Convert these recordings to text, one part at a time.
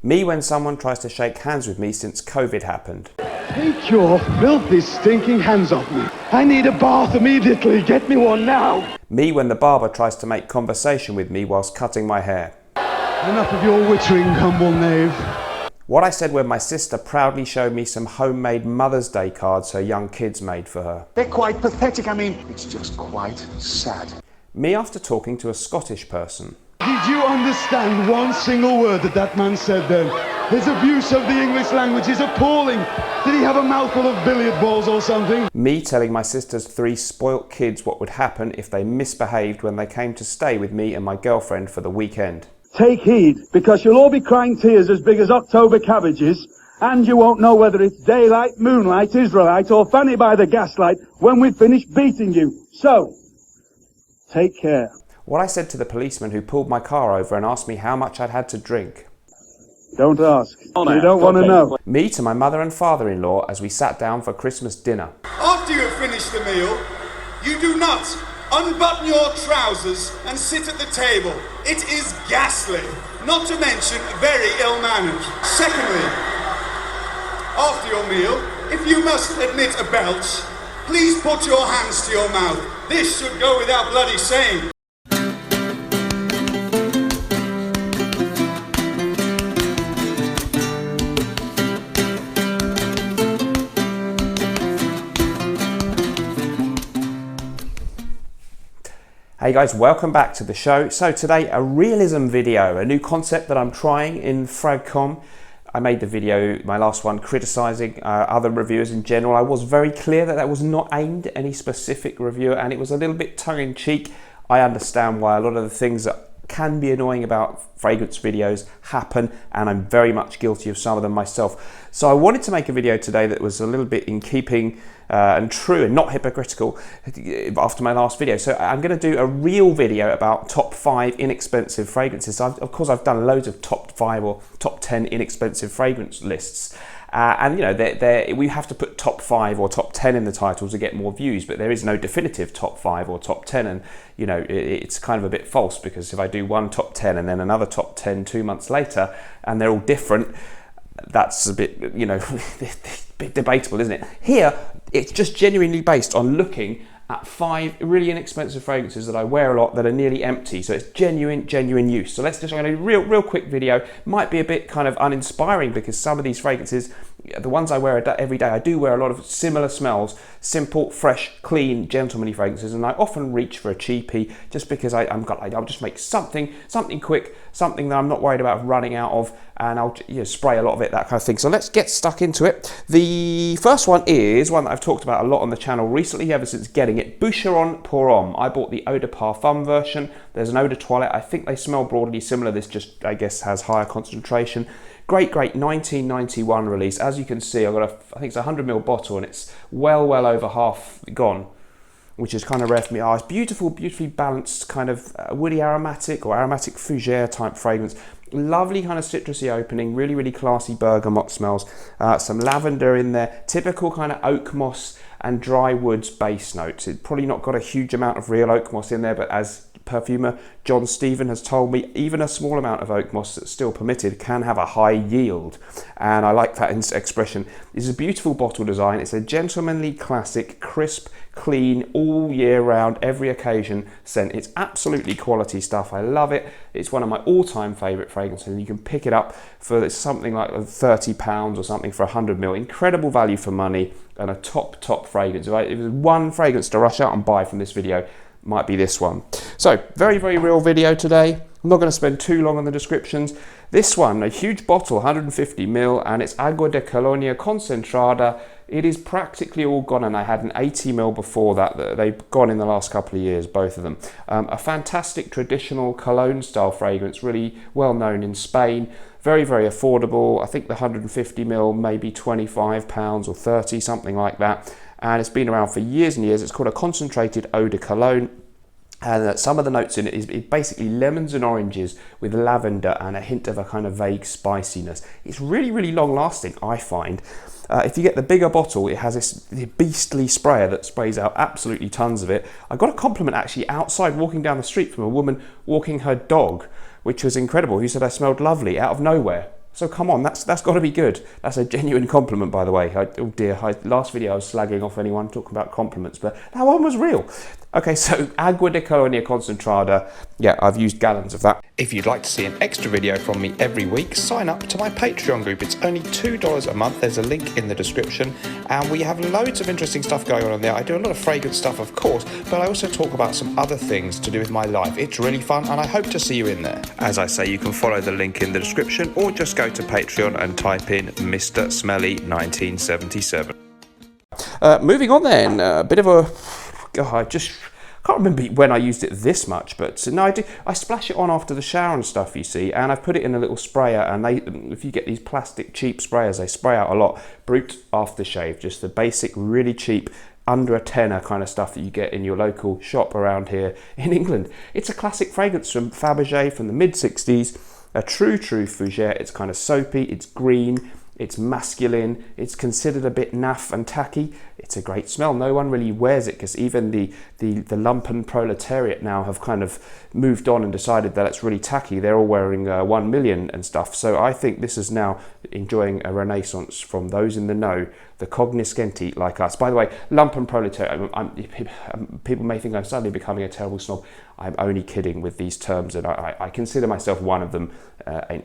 Me when someone tries to shake hands with me since COVID happened. Take your filthy, stinking hands off me. I need a bath immediately. Get me one now. Me when the barber tries to make conversation with me whilst cutting my hair. Enough of your wittering, humble knave. What I said when my sister proudly showed me some homemade Mother's Day cards her young kids made for her. They're quite pathetic. I mean, it's just quite sad. Me after talking to a Scottish person. Did you understand one single word that man said then? His abuse of the English language is appalling. Did he have a mouthful of billiard balls or something? Me telling my sister's 3 spoilt kids what would happen if they misbehaved when they came to stay with me and my girlfriend for the weekend. Take heed, because you'll all be crying tears as big as October cabbages, and you won't know whether it's daylight, moonlight, Israelite, or Fanny by the gaslight when we've finished beating you. So, take care. What I said to the policeman who pulled my car over and asked me how much I'd had to drink. Don't ask. You don't want to know. Me to my mother and father-in-law as we sat down for Christmas dinner. After you have finished the meal, you do not unbutton your trousers and sit at the table. It is ghastly, not to mention very ill-mannered. Secondly, after your meal, if you must admit a belch, please put your hands to your mouth. This should go without bloody saying. Hey guys, welcome back to the show. So today, a realism video, a new concept that I'm trying in Fragcom. I made the video, my last one, criticising other reviewers in general. I was very clear that that was not aimed at any specific reviewer, and it was a little bit tongue-in-cheek. I understand why a lot of the things that can be annoying about fragrance videos happen, and I'm very much guilty of some of them myself. So I wanted to make a video today that was a little bit in keeping and true and not hypocritical after my last video. So I'm going to do a real video about top 5 inexpensive fragrances. Of course, I've done loads of top 5 or top 10 inexpensive fragrance lists. And you know, we have to put top 5 or top 10 in the title to get more views, but there is no definitive top 5 or top 10, and you know, it's kind of a bit false, because if I do one top 10 and then another top 10 2 months later and they're all different, that's a bit, you know, a bit debatable, isn't it? Here, it's just genuinely based on looking at 5 really inexpensive fragrances that I wear a lot that are nearly empty. So it's genuine use. So let's just, I'm going to do a real quick video. Might be a bit kind of uninspiring, because some of these fragrances, the ones I wear every day, I do wear a lot of similar smells, simple, fresh, clean, gentlemanly fragrances, and I often reach for a cheapie just because I'll just make something quick, something that I'm not worried about running out of, and I'll spray a lot of it, that kind of thing. So let's get stuck into it. The first one is one that I've talked about a lot on the channel recently, ever since getting it, Boucheron Pour Homme. I bought the Eau de Parfum version. There's an Eau de Toilette. I think they smell broadly similar. This just, I guess, has higher concentration. Great 1991 release. As you can see, I've got I think it's a 100ml bottle, and it's well over half gone, which is kind of rare for me. Oh, it's beautifully balanced, kind of woody aromatic or aromatic fougere type fragrance. Lovely kind of citrusy opening, really classy bergamot smells. Some lavender in there, typical kind of oak moss and dry woods base notes. It's probably not got a huge amount of real oak moss in there, but as perfumer John Stephen has told me, even a small amount of oak moss that's still permitted can have a high yield, and I like that expression. It's a beautiful bottle design. It's a gentlemanly classic, crisp, clean, all year round, every occasion scent. It's absolutely quality stuff. I love it. It's one of my all-time favorite fragrances, and you can pick it up for something like £30 or something for 100ml. Incredible value for money, and a top fragrance. If there's one fragrance to rush out and buy from this video, might be this one. So very real video today. I'm not going to spend too long on the descriptions. This one, a huge bottle, 150ml, and it's Agua de Colonia Concentrada. It is practically all gone, and I had an 80ml before that. They've gone in the last couple of years, both of them. A fantastic traditional cologne style fragrance, really well known in Spain. Very affordable. I think the 150ml maybe £25 or 30, something like that. And it's been around for years and years. It's called a concentrated eau de cologne. And some of the notes in it is basically lemons and oranges with lavender and a hint of a kind of vague spiciness. It's really long lasting, I find. If you get the bigger bottle, it has this beastly sprayer that sprays out absolutely tons of it. I got a compliment actually outside walking down the street from a woman walking her dog, which was incredible, who said I smelled lovely out of nowhere. So come on, that's got to be good. That's a genuine compliment, by the way. Oh dear, last video I was slagging off anyone talking about compliments, but that one was real. Okay, so Agua de Colonia Concentrada. Yeah, I've used gallons of that. If you'd like to see an extra video from me every week, sign up to my Patreon group. It's only $2 a month. There's a link in the description, and we have loads of interesting stuff going on there. I do a lot of fragrance stuff, of course, but I also talk about some other things to do with my life. It's really fun, and I hope to see you in there. As I say, you can follow the link in the description, or just go to Patreon and type in Mr. Smelly 1977. Moving on then, a bit of a... I can't remember when I used it this much, but no, I do. I splash it on after the shower and stuff, you see, and I've put it in a little sprayer, and if you get these plastic cheap sprayers, they spray out a lot. Brut aftershave, just the basic, really cheap, under a tenner kind of stuff that you get in your local shop around here in England. It's a classic fragrance from Fabergé from the mid-60s, a true fougere. It's kind of soapy, it's green, it's masculine, it's considered a bit naff and tacky. It's a great smell. No one really wears it because even the lumpen proletariat now have kind of moved on and decided that it's really tacky. They're all wearing 1 million and stuff. So I think this is now enjoying a renaissance from those in the know, the cognoscenti like us. By the way, lumpen proletariat, people may think I'm suddenly becoming a terrible snob. I'm only kidding with these terms, and I consider myself one of them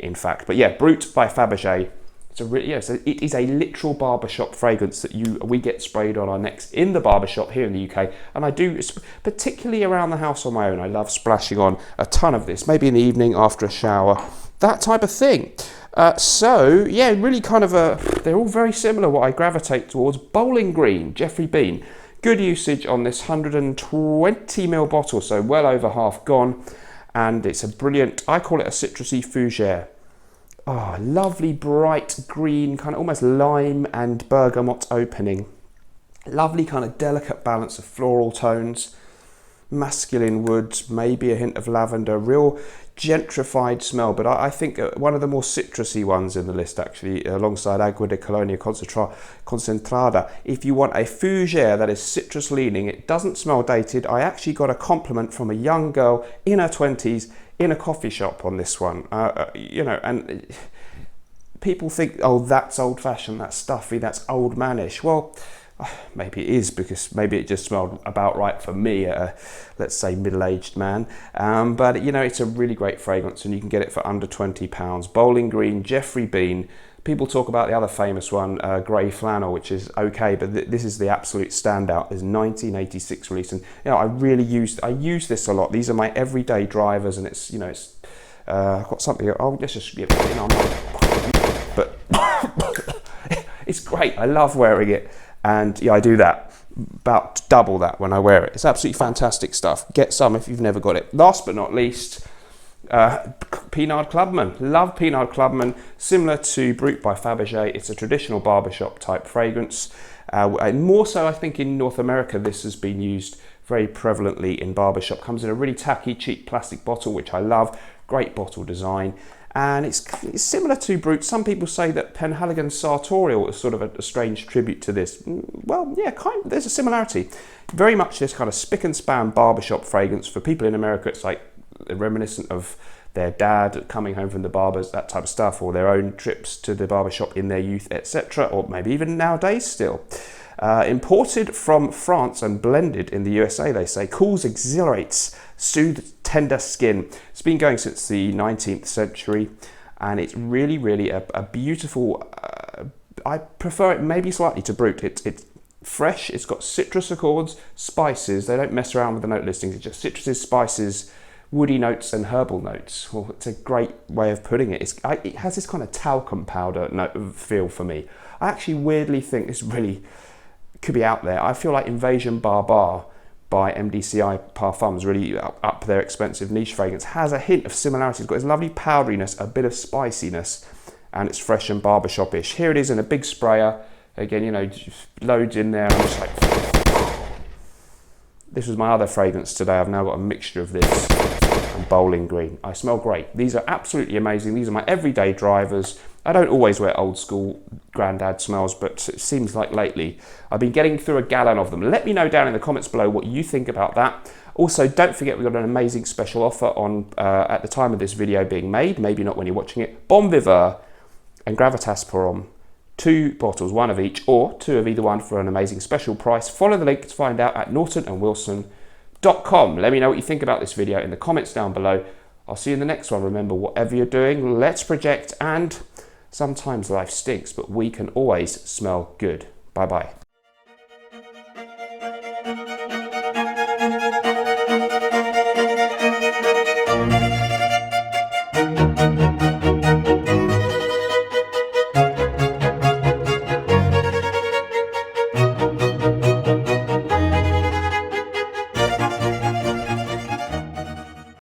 in fact. But yeah, Brut by Fabergé. So it is a literal barbershop fragrance that we get sprayed on our necks in the barbershop here in the UK, and I do, particularly around the house on my own, I love splashing on a ton of this, maybe in the evening after a shower, that type of thing. So yeah, really kind of they're all very similar, what I gravitate towards. Bowling Green, Jeffrey Bean. Good usage on this 120ml bottle, so well over half gone, and it's a brilliant, I call it a citrusy fougere. Oh, lovely bright green, kind of almost lime and bergamot opening. Lovely kind of delicate balance of floral tones, masculine wood, maybe a hint of lavender, real gentrified smell, but I think one of the more citrusy ones in the list actually, alongside Agua de Colonia Concentrada. If you want a fougere that is citrus leaning, it doesn't smell dated. I actually got a compliment from a young girl in her 20s in a coffee shop on this one, you know, and people think, oh, that's old-fashioned, that's stuffy, that's old-manish. Well, maybe it is, because maybe it just smelled about right for me, let's say middle-aged man. But you know, it's a really great fragrance, and you can get it for under £20. Bowling Green, Jeffrey Bean. People talk about the other famous one, Grey Flannel, which is okay, but this is the absolute standout. There's 1986 release, and you know, I use this a lot. These are my everyday drivers, and it's, you know, it's I've got something. Oh, let's just, you know, but it's great. I love wearing it, and yeah, I do that about double that when I wear it. It's absolutely fantastic stuff. Get some if you've never got it. Last but not least, Pinard Clubman. Love Pinard Clubman. Similar to Brut by Fabergé, it's a traditional barbershop type fragrance, and more so I think in North America this has been used very prevalently in barbershop. Comes in a really tacky cheap plastic bottle, which I love. Great bottle design, and it's similar to Brut. Some people say that Penhaligon's Sartorial is sort of a strange tribute to this. Well, yeah, there's a similarity. Very much this kind of spick and span barbershop fragrance. For people in America, it's like reminiscent of their dad coming home from the barbers, that type of stuff, or their own trips to the barbershop in their youth, etc., or maybe even nowadays still. Imported from France and blended in the USA, they say. Cools, exhilarates, soothes tender skin. It's been going since the 19th century, and it's really, really a beautiful, I prefer it maybe slightly to Brut. It's fresh, it's got citrus accords, spices. They don't mess around with the note listings. It's just citruses, spices, woody notes and herbal notes. Well, it's a great way of putting it. It has this kind of talcum powder feel for me. I actually weirdly think this really could be out there. I feel like Invasion Barbar by MDCI Parfums, really up their expensive niche fragrance, has a hint of similarity. It's got this lovely powderiness, a bit of spiciness, and it's fresh and barbershop-ish. Here it is in a big sprayer. Again, you know, just loads in there. I'm just like, this was my other fragrance today. I've now got a mixture of this and Bowling Green. I smell great. These are absolutely amazing. These are my everyday drivers. I don't always wear old school granddad smells, but it seems like lately I've been getting through a gallon of them. Let me know down in the comments below what you think about that. Also, don't forget we've got an amazing special offer on at the time of this video being made, maybe not when you're watching it. Bon Viveur and Gravitasporum. 2 bottles, 1 of each, or 2 of either one for an amazing special price. Follow the link to find out at nortonandwilson.com. Let me know what you think about this video in the comments down below. I'll see you in the next one. Remember, whatever you're doing, let's project, and sometimes life stinks, but we can always smell good. Bye-bye.